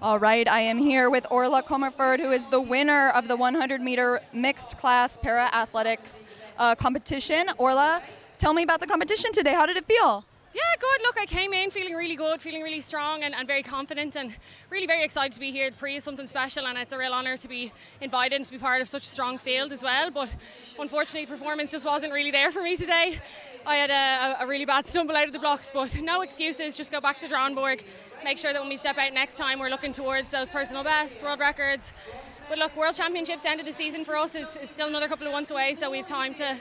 All right, I am here with Orla Comerford, who is the winner of the 100-meter mixed class para-athletics competition. Orla, tell me about the competition today. How did it feel? Yeah, good. Look, I came in feeling really good, feeling really strong and very confident and really very excited to be here. The Pre is something special and it's a real honour to be invited and to be part of such a strong field as well. But unfortunately, performance just wasn't really there for me today. I had a really bad stumble out of the blocks, but no excuses. Just go back to the drawing board, make sure that when we step out next time, we're looking towards those personal bests, world records. But look, World Championships, end of the season for us is still another couple of months away, so we have time to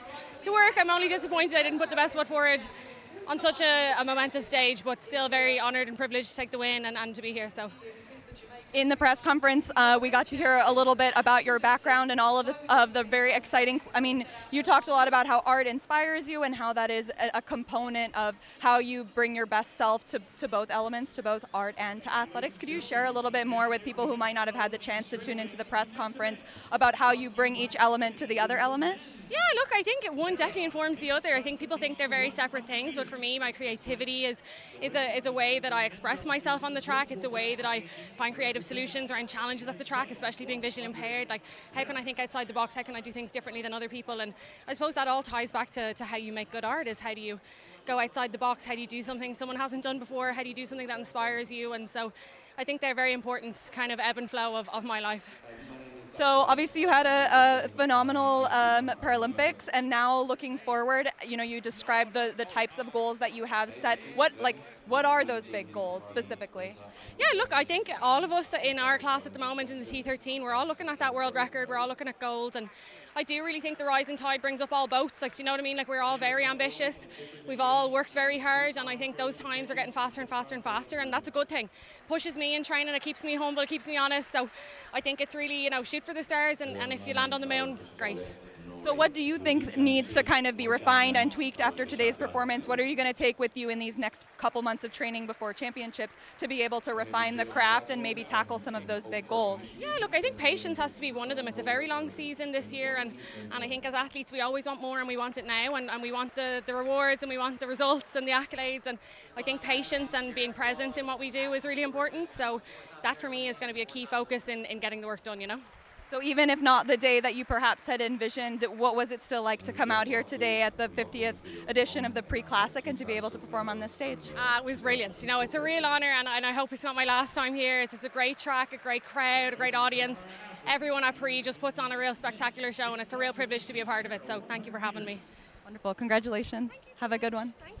work. I'm only disappointed I didn't put the best foot forward on such a momentous stage, but still very honoured and privileged to take the win and to be here. So, in the press conference, we got to hear a little bit about your background and all of the very exciting. I mean, you talked a lot about how art inspires you and how that is a component of how you bring your best self to both elements, to both art and to athletics. Could you share a little bit more with people who might not have had the chance to tune into the press conference about how you bring each element to the other element? Yeah, look, I think one definitely informs the other. I think people think they're very separate things, but for me, my creativity is a way that I express myself on the track. It's a way that I find creative solutions around challenges at the track, especially being visually impaired. Like, how can I think outside the box? How can I do things differently than other people? And I suppose that all ties back to how you make good art, is how do you go outside the box? How do you do something someone hasn't done before? How do you do something that inspires you? And so I think they're very important kind of ebb and flow of my life. So obviously you had a phenomenal Paralympics, and now looking forward, you described the types of goals that you have set. What are those big goals specifically? Yeah, look, I think all of us in our class at the moment in the T13, we're all looking at that world record, we're all looking at gold, and I do really think the rising tide brings up all boats. Like, do you know what I mean? Like, we're all very ambitious, we've all worked very hard, and I think those times are getting faster and faster and faster, and that's a good thing. Pushes me in training, it keeps me humble, it keeps me honest, so I think it's really, shoot for the stars, and if you land on the moon, great. So what do you think needs to kind of be refined and tweaked after today's performance? What are you going to take with you in these next couple months of training before championships to be able to refine the craft and maybe tackle some of those big goals? Yeah, look, I think patience has to be one of them. It's a very long season this year, and I think as athletes we always want more, and we want it now, and we want the rewards, and we want the results and the accolades, and I think patience and being present in what we do is really important. So that for me is going to be a key focus in getting the work done, So even if not the day that you perhaps had envisioned, what was it still like to come out here today at the 50th edition of the Pre-Classic and to be able to perform on this stage? It was brilliant. It's a real honour, and I hope it's not my last time here. It's a great track, a great crowd, a great audience. Everyone at Pre just puts on a real spectacular show, and it's a real privilege to be a part of it. So thank you for having me. Wonderful. Congratulations. Have a good one. Thank you.